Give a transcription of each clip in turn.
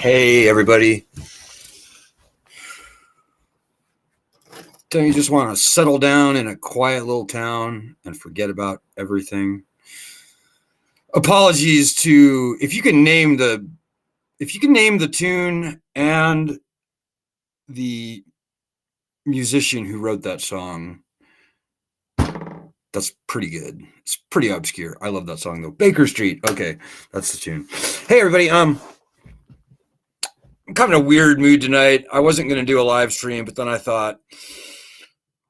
Hey, everybody. Don't you just want to settle down in a quiet little town and forget about everything? Apologies to if you can name the tune and the musician who wrote that song. That's pretty good. It's pretty obscure. I love that song though. Baker Street. Okay, that's the tune. Hey, everybody. I'm kind of in a weird mood tonight. I wasn't going to do a live stream, but then I thought,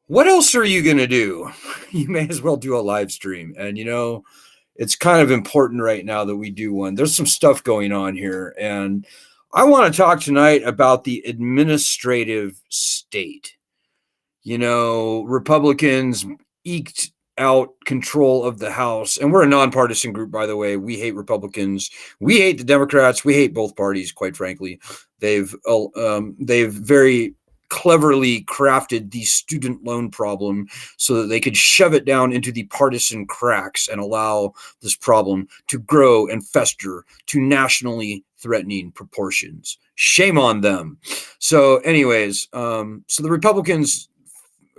what else are you going to do? You may as well do a live stream. And, it's kind of important right now that we do one. There's some stuff going on here. And I want to talk tonight about the administrative state. Republicans eked out control of the House. And we're a nonpartisan group, by the way. We hate Republicans. We hate the Democrats. We hate both parties, quite frankly. They've very cleverly crafted the student loan problem so that they could shove it down into the partisan cracks and allow this problem to grow and fester to nationally threatening proportions. Shame on them. So anyways, so the Republicans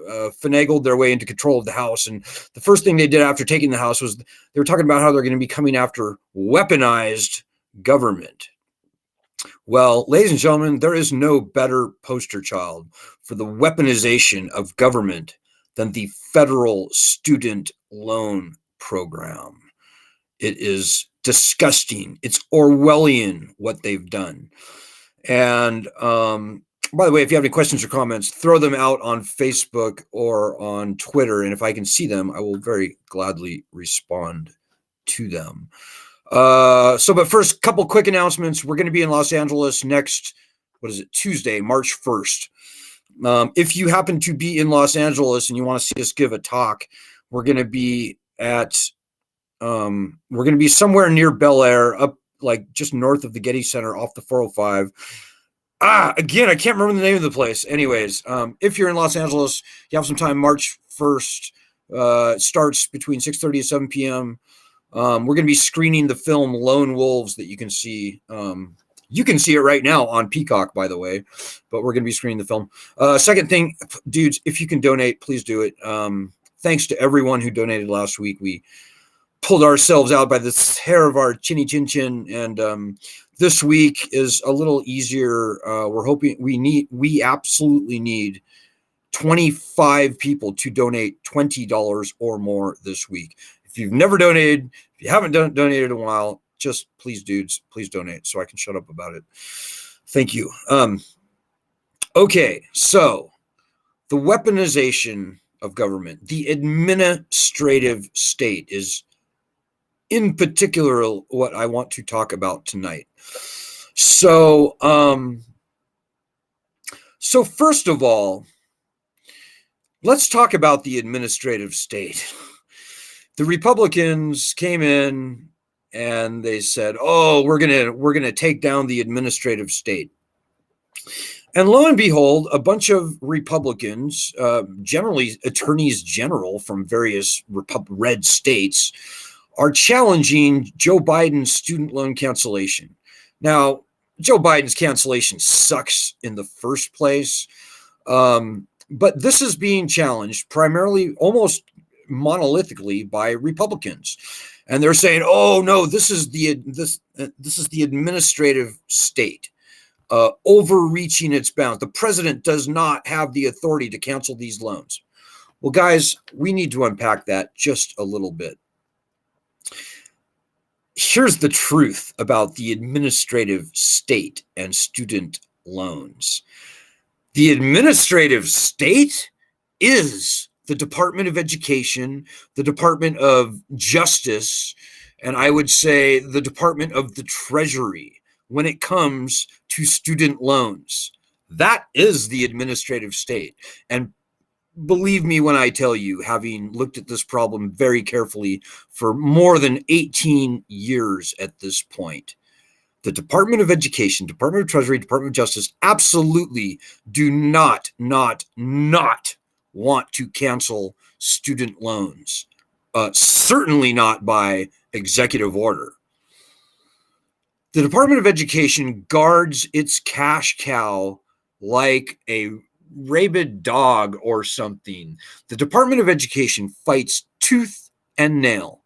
finagled their way into control of the House. And the first thing they did after taking the House was they were talking about how they're going to be coming after weaponized government. Well, ladies and gentlemen, there is no better poster child for the weaponization of government than the federal student loan program. It is disgusting. It's Orwellian what they've done. And by the way, if you have any questions or comments, throw them out on Facebook or on Twitter. And if I can see them, I will very gladly respond to them. But first, couple quick announcements. We're going to be in Los Angeles next, Tuesday, March 1st. If you happen to be in Los Angeles and you want to see us give a talk, we're going to be somewhere near Bel Air, up like just north of the Getty Center off the 405. Again, I can't remember the name of the place. Anyways, if you're in Los Angeles, you have some time, March 1st, it starts between 6:30 and 7 p.m. We're going to be screening the film Lone Wolves that you can see. You can see it right now on Peacock, by the way, but we're going to be screening the film. Second thing, dudes, if you can donate, please do it. Thanks to everyone who donated last week. We pulled ourselves out by the hair of our chinny chin chin, and this week is a little easier. We're hoping we absolutely need 25 people to donate $20 or more this week. If you've never donated, if you haven't donated in a while, just please, dudes, please donate so I can shut up about it. Thank you. Okay, so the weaponization of government, the administrative state is in particular what I want to talk about tonight. So first of all, let's talk about the administrative state. The Republicans came in and they said, "Oh, we're gonna take down the administrative state." And lo and behold, a bunch of Republicans, generally attorneys general from various red states, are challenging Joe Biden's student loan cancellation. Now, Joe Biden's cancellation sucks in the first place, but this is being challenged primarily, almost monolithically, by Republicans, and they're saying, "Oh no, this is the administrative state overreaching its bounds. The president does not have the authority to cancel these loans." Well, guys, we need to unpack that just a little bit. Here's the truth about the administrative state and student loans. The administrative state is the Department of Education, the Department of Justice, and I would say the Department of the Treasury when it comes to student loans. That is the administrative state. And believe me when I tell you, having looked at this problem very carefully for more than 18 years at this point, the Department of Education, Department of Treasury, Department of Justice absolutely do not want to cancel student loans. Certainly not by executive order. The Department of Education guards its cash cow like a rabid dog or something. The Department of Education fights tooth and nail.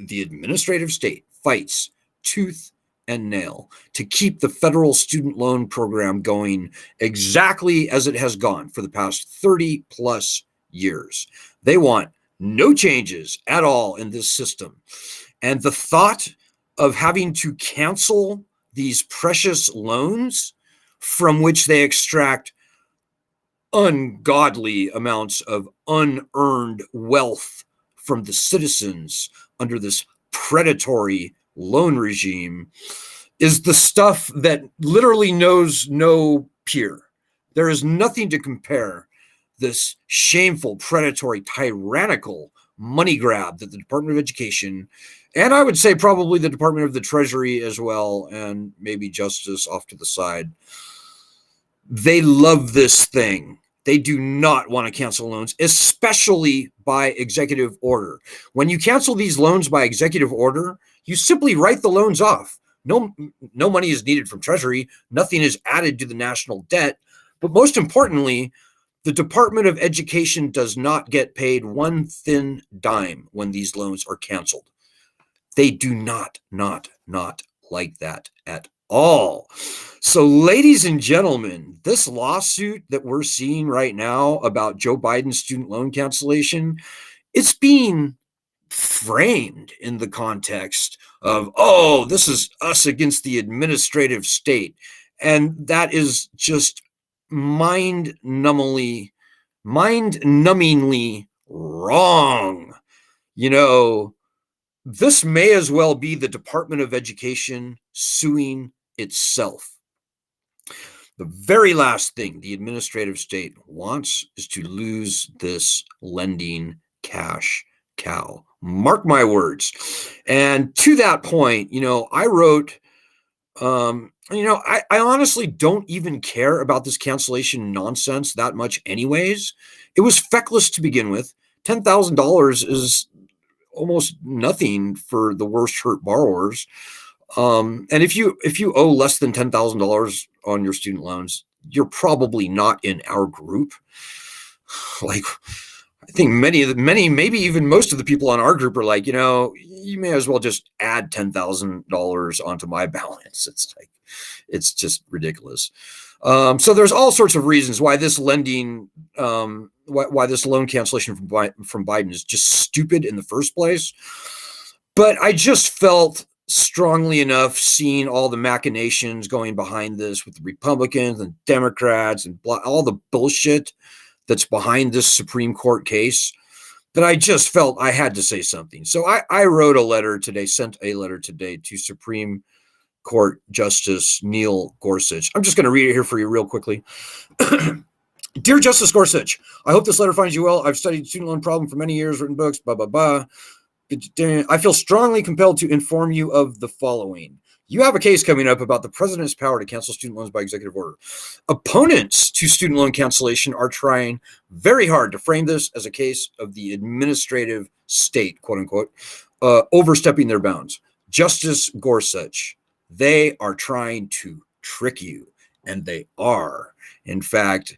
The administrative state fights tooth and nail to keep the federal student loan program going exactly as it has gone for the past 30 plus years. They want no changes at all in this system. And the thought of having to cancel these precious loans from which they extract ungodly amounts of unearned wealth from the citizens under this predatory loan regime is the stuff that literally knows no peer. There is nothing to compare this shameful, predatory, tyrannical money grab that the Department of Education, and I would say probably the Department of the Treasury as well, and maybe Justice off to the side, they love this thing. They do not want to cancel loans, especially by executive order. When you cancel these loans by executive order, you simply write the loans off. No money is needed from Treasury. Nothing is added to the national debt. But most importantly, the Department of Education does not get paid one thin dime when these loans are canceled. They do not like that at all. So, ladies and gentlemen, this lawsuit that we're seeing right now about Joe Biden's student loan cancellation, it's being framed in the context of, oh, this is us against the administrative state. And that is just mind-numbingly wrong. You know, this may as well be the Department of Education suing itself. The very last thing the administrative state wants is to lose this lending cash cow. Mark my words. And to that point, I wrote, I honestly don't even care about this cancellation nonsense that much anyways. It was feckless to begin with. $10,000 is almost nothing for the worst hurt borrowers. And if you owe less than $10,000 on your student loans, you're probably not in our group. Like, I think many, maybe even most of the people on our group are like, you may as well just add $10,000 onto my balance. It's just ridiculous. So there's all sorts of reasons why this lending, why this loan cancellation from Biden is just stupid in the first place. But I just felt strongly enough seeing all the machinations going behind this with the Republicans and Democrats and all the bullshit that's behind this Supreme Court case that I just felt I had to say something. So I wrote a letter today, sent a letter today to Supreme Court Justice Neil Gorsuch. I'm just going to read it here for you real quickly. Dear Justice Gorsuch, I hope this letter finds you well. I've studied student loan problem for many years, written books, blah, blah, blah. I feel strongly compelled to inform you of the following. You have a case coming up about the president's power to cancel student loans by executive order. Opponents to student loan cancellation are trying very hard to frame this as a case of the administrative state, quote unquote, overstepping their bounds. Justice Gorsuch, they are trying to trick you, and they are. In fact,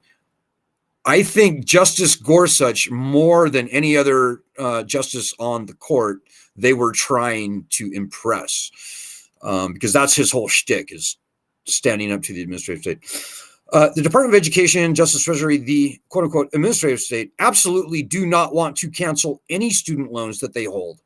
I think Justice Gorsuch, more than any other justice on the court, they were trying to impress, because that's his whole shtick, is standing up to the administrative state. The Department of Education, Justice Treasury, the quote-unquote administrative state, absolutely do not want to cancel any student loans that they hold.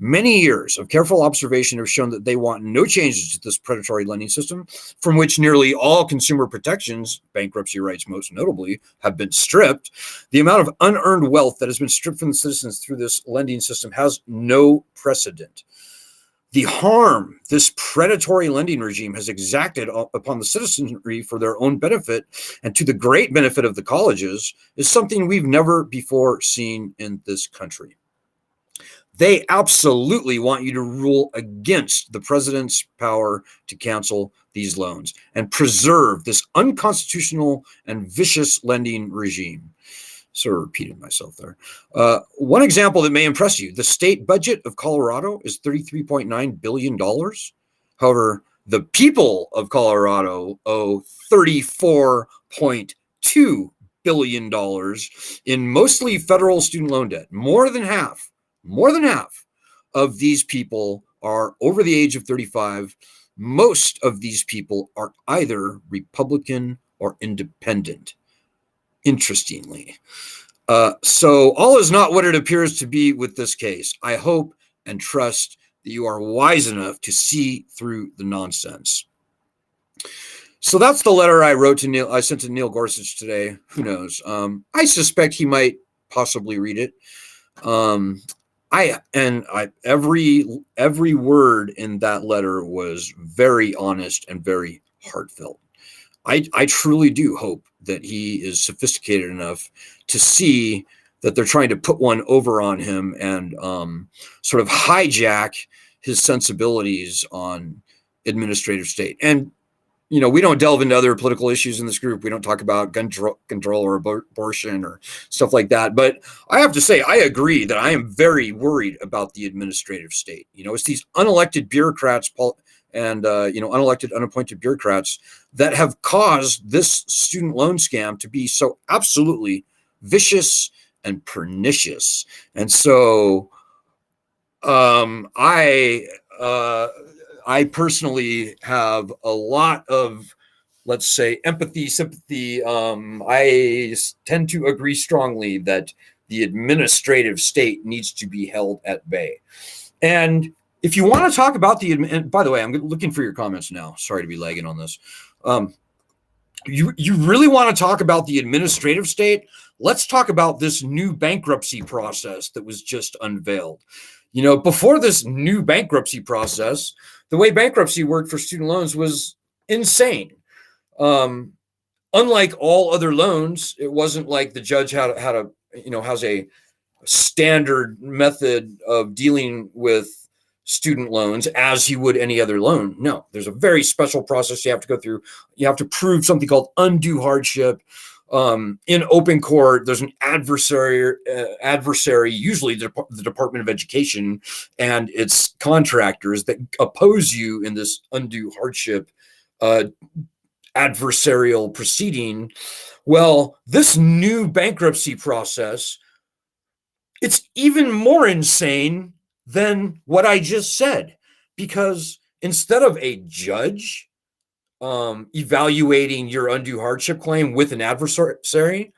Many years of careful observation have shown that they want no changes to this predatory lending system, from which nearly all consumer protections, bankruptcy rights most notably, have been stripped. The amount of unearned wealth that has been stripped from the citizens through this lending system has no precedent. The harm this predatory lending regime has exacted upon the citizenry for their own benefit and to the great benefit of the colleges is something we've never before seen in this country. They absolutely want you to rule against the president's power to cancel these loans and preserve this unconstitutional and vicious lending regime. Sort of repeated myself there. One example that may impress you, the state budget of Colorado is $33.9 billion. However, the people of Colorado owe $34.2 billion in mostly federal student loan debt. More than half of these people are over the age of 35. Most of these people are either Republican or independent, interestingly. So all is not what it appears to be with this case. I hope and trust that you are wise enough to see through the nonsense. So that's the letter I wrote to Neil. I sent to Neil Gorsuch today. Who knows? I suspect he might possibly read it. Every word in that letter was very honest and very heartfelt. I truly do hope that he is sophisticated enough to see that they're trying to put one over on him and sort of hijack his sensibilities on administrative state. And, you know, we don't delve into other political issues in this group. We don't talk about gun control or abortion or stuff like that. But I have to say, I agree that I am very worried about the administrative state. You know, it's these unelected bureaucrats and, unelected, unappointed bureaucrats that have caused this student loan scam to be so absolutely vicious and pernicious. And so I personally have a lot of, let's say, empathy, sympathy. I tend to agree strongly that the administrative state needs to be held at bay. And if you want to talk about and by the way, I'm looking for your comments now. Sorry to be lagging on this. You really want to talk about the administrative state? Let's talk about this new bankruptcy process that was just unveiled. You know, before this new bankruptcy process, the way bankruptcy worked for student loans was insane. Unlike all other loans, it wasn't like the judge has a standard method of dealing with student loans as he would any other loan. No, there's a very special process you have to go through. You have to prove something called undue hardship. In open court, there's an adversary, usually the Department of Education and its contractors that oppose you in this undue hardship adversarial proceeding. Well, this new bankruptcy process, it's even more insane than what I just said, because instead of a judge evaluating your undue hardship claim with an adversary,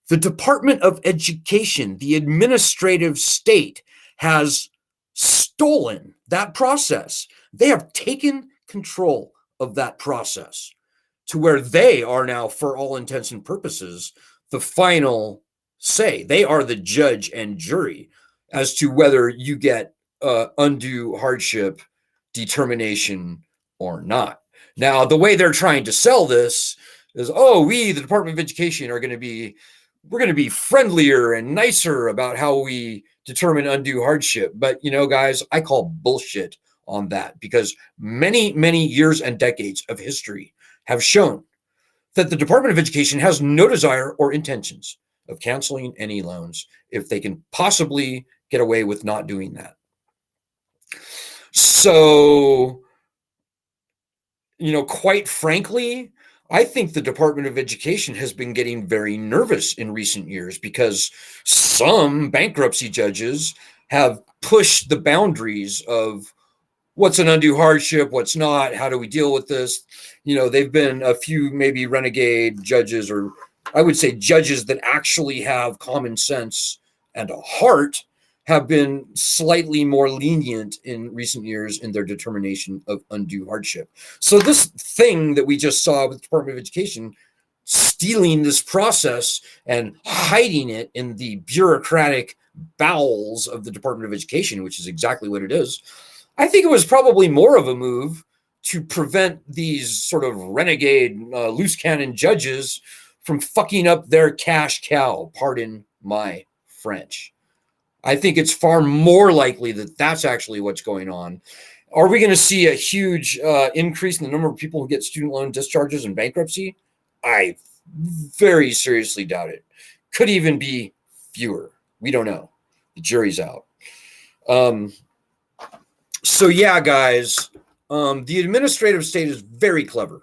the Department of Education, the administrative state, has stolen that process. They have taken control of that process to where they are now, for all intents and purposes, the final say. They are the judge and jury as to whether you get undue hardship determination or not. Now, the way they're trying to sell this is, we, the Department of Education, we're going to be friendlier and nicer about how we determine undue hardship. But, you know, guys, I call bullshit on that, because many, many years and decades of history have shown that the Department of Education has no desire or intentions of canceling any loans if they can possibly get away with not doing that. So, quite frankly, I think the Department of Education has been getting very nervous in recent years because some bankruptcy judges have pushed the boundaries of what's an undue hardship, what's not, how do we deal with this. They've been a few maybe renegade judges, or I would say judges that actually have common sense and a heart, have been slightly more lenient in recent years in their determination of undue hardship. So this thing that we just saw with the Department of Education stealing this process and hiding it in the bureaucratic bowels of the Department of Education, which is exactly what it is, I think it was probably more of a move to prevent these sort of renegade loose cannon judges from fucking up their cash cow. Pardon my French. I think it's far more likely that that's actually what's going on. Are we going to see a huge increase in the number of people who get student loan discharges and bankruptcy? I very seriously doubt it. Could even be fewer. We don't know. The jury's out. So yeah, guys, the administrative state is very clever.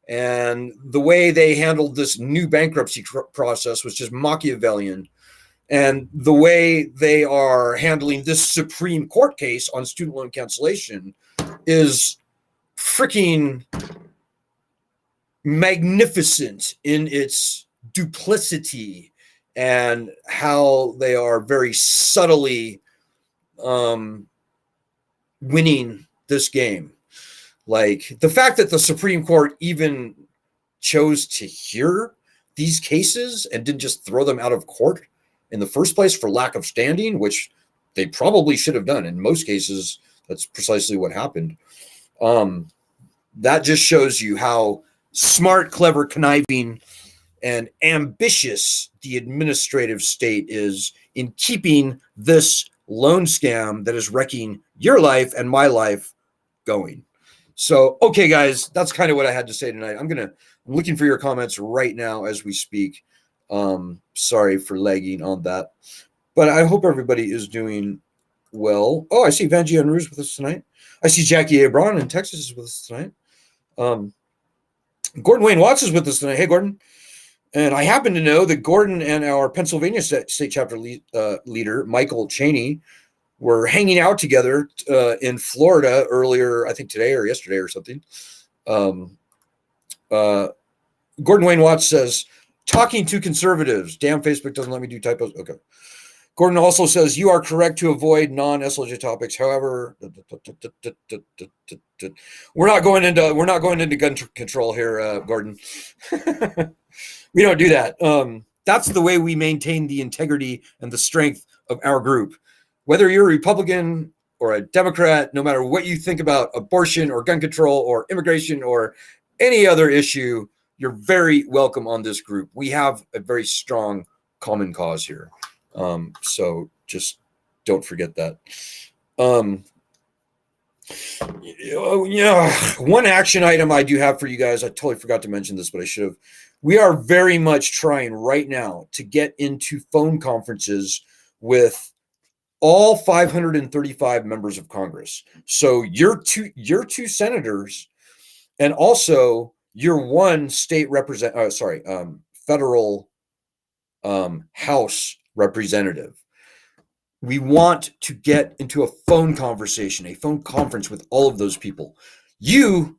And the way they handled this new bankruptcy process was just Machiavellian. And the way they are handling this Supreme Court case on student loan cancellation is freaking magnificent in its duplicity and how they are very subtly winning this game. Like the fact that the Supreme Court even chose to hear these cases and didn't just throw them out of court in the first place for lack of standing, which they probably should have done. In most cases, that's precisely what happened. That just shows you how smart, clever, conniving, and ambitious the administrative state is in keeping this loan scam that is wrecking your life and my life going. So, okay, guys, that's kind of what I had to say tonight. I'm looking for your comments right now as we speak. Sorry for lagging on that, but I hope everybody is doing well. Oh, I see Vanjie and Ruse with us tonight. I see Jackie Abron in Texas is with us tonight. Gordon Wayne Watts is with us tonight. Hey, Gordon. And I happen to know that Gordon and our Pennsylvania state chapter leader, Michael Cheney, were hanging out together in Florida earlier, I think today or yesterday or something. Gordon Wayne Watts says, talking to conservatives. Damn, Facebook doesn't let me do typos. Okay. Gordon also says, you are correct to avoid non-SLJ topics. However, we're not going into gun control here, Gordon. We don't do that. That's the way we maintain the integrity and the strength of our group. Whether you're a Republican or a Democrat, no matter what you think about abortion or gun control or immigration or any other issue, you're very welcome on this group. We have a very strong common cause here. So just don't forget that. One action item I do have for you guys, I totally forgot to mention this, but I should have. We are very much trying right now to get into phone conferences with all 535 members of Congress. So your two senators, and also your one state federal House representative. We want to get into a phone conversation, a phone conference with all of those people. You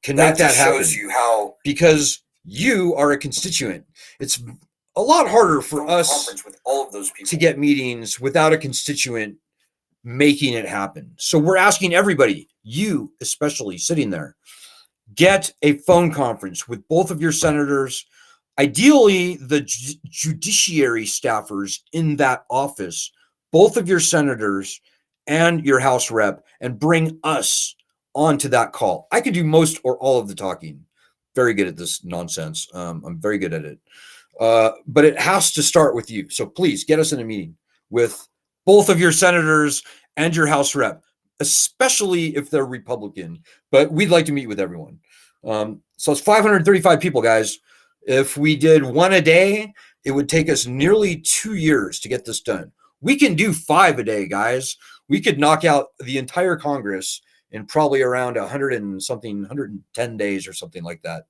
can make that happen. Shows you how, because you are a constituent. It's a lot harder for us with all of those people to get meetings without a constituent making it happen. So we're asking everybody, you especially sitting there, get a phone conference with both of your senators, ideally the judiciary staffers in that office, both of your senators and your House rep, and bring us onto that call. I can do most or all of the talking. Very good at this nonsense. I'm very good at it. But it has to start with you. So please get us in a meeting with both of your senators and your House rep, especially if they're Republican. But we'd like to meet with everyone. So it's 535 people, guys. If we did one a day, it would take us nearly 2 years to get this done. We can do 5 a day, guys. We could knock out the entire Congress in probably around 110 days or something like that.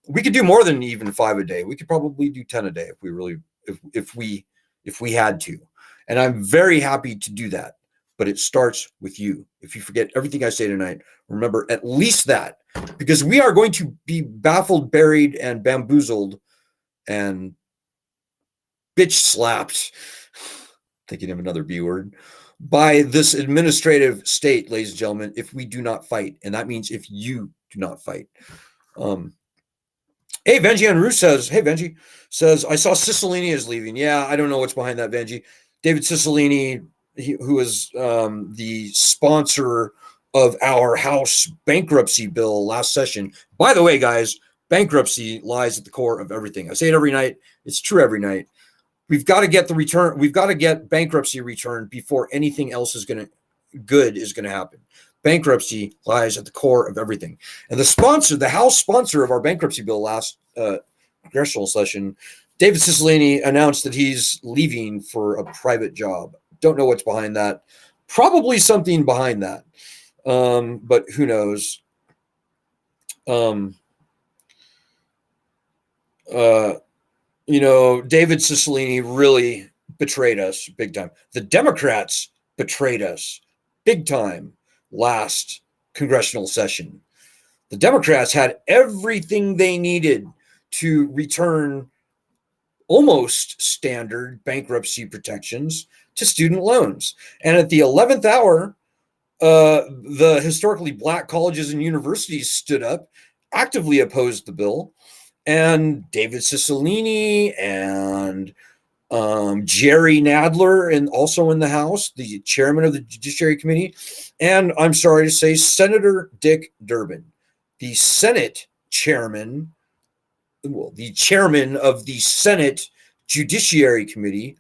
We could do more than even 5 a day. We could probably do 10 a day if we really, if we had to. And I'm very happy to do that. But it starts with you. If you forget everything I say tonight, remember at least that, because we are going to be baffled, buried, and bamboozled and bitch slapped, thinking of another B word, by this administrative state, ladies and gentlemen, if we do not fight. And that means if you do not fight. Hey, Benji Enru says, I saw Cicilline is leaving. Yeah, I don't know what's behind that, Benji. David Cicilline, who is the sponsor of our House bankruptcy bill last session. By the way, guys, bankruptcy lies at the core of everything. I say it every night. It's true every night. We've got to get the return. We've got to get bankruptcy returned before anything else is going to happen. Bankruptcy lies at the core of everything. And the House sponsor of our bankruptcy bill last congressional session, David Cicilline, announced that he's leaving for a private job. Don't know what's behind that. Probably something behind that. But who knows? David Cicilline really betrayed us big time. The Democrats betrayed us big time last congressional session. The Democrats had everything they needed to return almost standard bankruptcy protections to student loans. And at the 11th hour, the historically black colleges and universities stood up, actively opposed the bill, and David Cicilline and Jerry Nadler, and also in the House, the chairman of the Judiciary Committee, and I'm sorry to say, Senator Dick Durbin, the Senate chairman, the chairman of the Senate Judiciary Committee,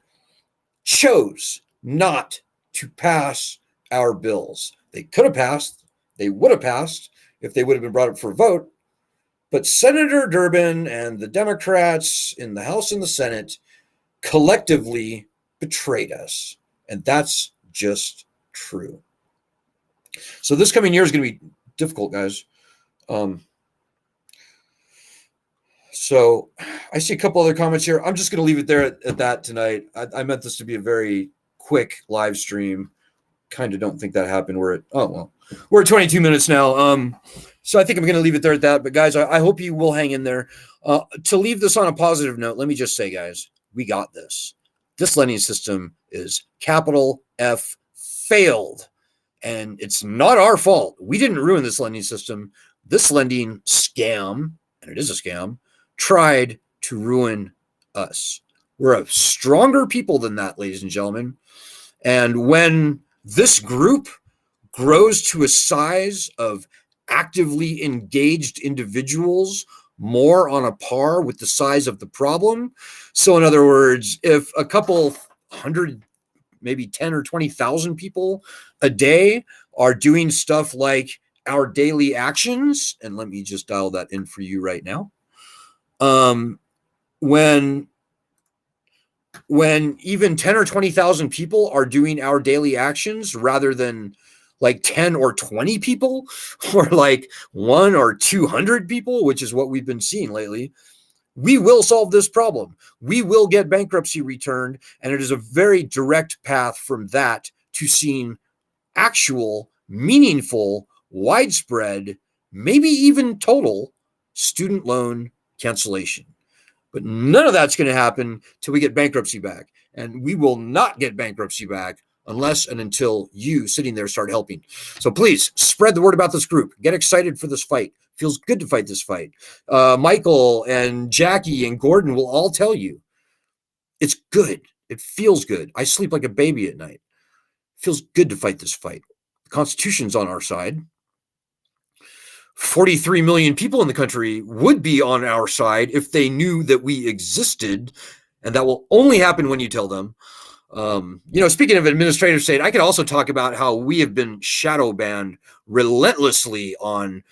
chose not to pass our bills. They could have passed. They would have passed if they would have been brought up for a vote. But Senator Durbin and the Democrats in the House and the Senate collectively betrayed us. And that's just true. So this coming year is going to be difficult, guys. So I see a couple other comments here. I'm just going to leave it there at that tonight. I meant this to be a very quick live stream. Kind of don't think that happened. We're at 22 minutes now. So I think I'm going to leave it there at that. But guys, I hope you will hang in there. To leave this on a positive note, let me just say, guys, we got this. This lending system is capital F failed. And it's not our fault. We didn't ruin this lending system. This lending scam, and it is a scam, tried to ruin us. We're a stronger people than that, ladies and gentlemen. And when this group grows to a size of actively engaged individuals more on a par with the size of the problem. So in other words, if a couple hundred, maybe 10 or 20,000 people a day are doing stuff like our daily actions, and let me just dial that in for you right now. When even 10 or 20,000 people are doing our daily actions rather than like 10 or 20 people or like 1 or 200 people, which is what we've been seeing lately, we will solve this problem. We will get bankruptcy returned. And it is a very direct path from that to seeing actual, meaningful, widespread, maybe even total student loan cancellation. But none of that's going to happen till we get bankruptcy back. And we will not get bankruptcy back unless and until you sitting there start helping. So please spread the word about this group. Get excited for this fight. Feels good to fight this fight. Michael and Jackie and Gordon will all tell you it's good. It feels good. I sleep like a baby at night. It feels good to fight this fight. The Constitution's on our side. 43 million people in the country would be on our side if they knew that we existed, and that will only happen when you tell them. Speaking of administrative state, I could also talk about how we have been shadow banned relentlessly on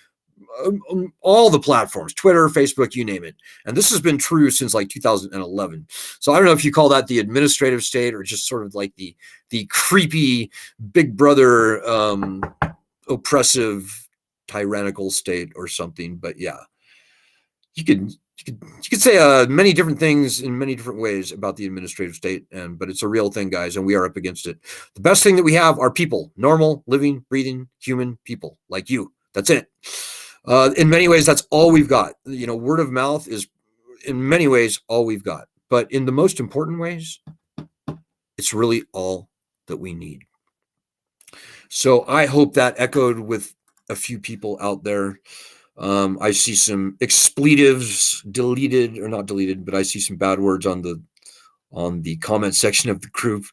all the platforms, Twitter, Facebook, you name it. And this has been true since like 2011. So I don't know if you call that the administrative state or just sort of like the creepy big brother oppressive tyrannical state or something. But yeah, you could say many different things in many different ways about the administrative state, but it's a real thing, guys, and we are up against it. The best thing that we have are people, normal, living, breathing, human people like you. That's it. In many ways, that's all we've got. Word of mouth is, in many ways, all we've got. But in the most important ways, it's really all that we need. So I hope that echoed with a few people out there. I see some expletives deleted, or not deleted, but I see some bad words on the comment section of the group.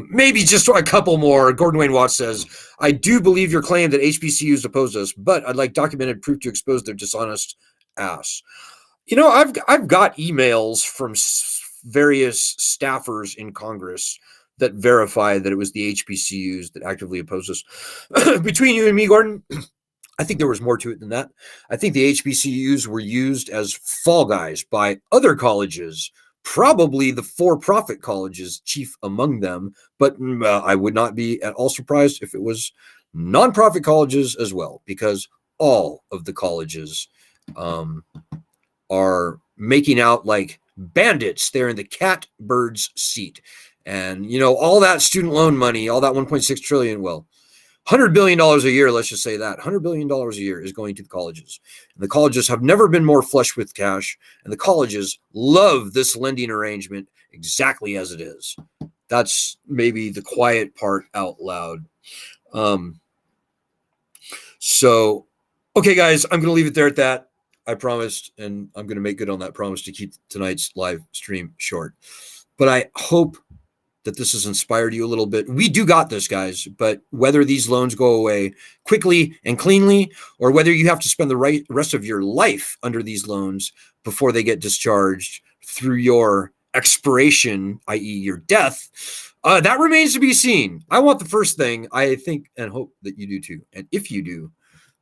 Maybe just a couple more. Gordon Wayne Watts says, I do believe your claim that HBCUs oppose us, but I'd like documented proof to expose their dishonest ass. I've got emails from various staffers in Congress that verify that it was the HBCUs that actively oppose us. Between you and me, Gordon, I think there was more to it than that. I think the HBCUs were used as fall guys by other colleges, probably the for-profit colleges, chief among them, but I would not be at all surprised if it was nonprofit colleges as well, because all of the colleges are making out like bandits. They're in the catbird's seat. And, all that student loan money, all that 1.6 trillion, well, $100 billion a year, let's just say that. $100 billion a year is going to the colleges. And the colleges have never been more flush with cash, and the colleges love this lending arrangement exactly as it is. That's maybe the quiet part out loud. So, okay, guys, I'm going to leave it there at that. I promised, and I'm going to make good on that promise to keep tonight's live stream short. But I hope that this has inspired you a little bit. We do got this, guys, but whether these loans go away quickly and cleanly, or whether you have to spend the rest of your life under these loans before they get discharged through your expiration, i.e. your death, that remains to be seen. I want the first thing. I think and hope that you do too. And if you do,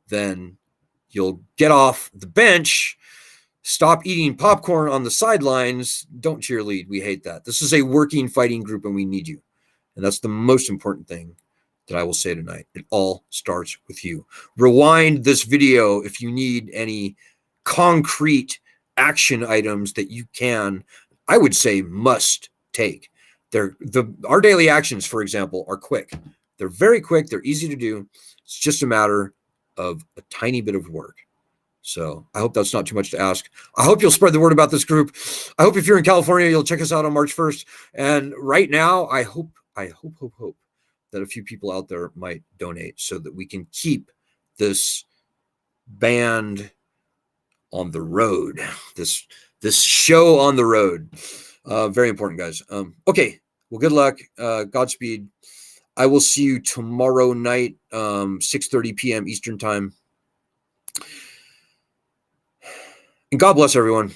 then you'll get off the bench. Stop eating popcorn on the sidelines. Don't cheerlead. We hate that. This is a working, fighting group, and we need you. And that's the most important thing that I will say tonight. It all starts with you. Rewind this video if you need any concrete action items that you can, I would say, must take. Our daily actions, for example, are quick. They're very quick. They're easy to do. It's just a matter of a tiny bit of work. So I hope that's not too much to ask. I hope you'll spread the word about this group. I hope if you're in California, you'll check us out on March 1st. And right now, I hope that a few people out there might donate so that we can keep this band on the road, this show on the road. Very important, guys. Okay. Well, good luck. Godspeed. I will see you tomorrow night, 6:30 p.m. Eastern time. And God bless everyone.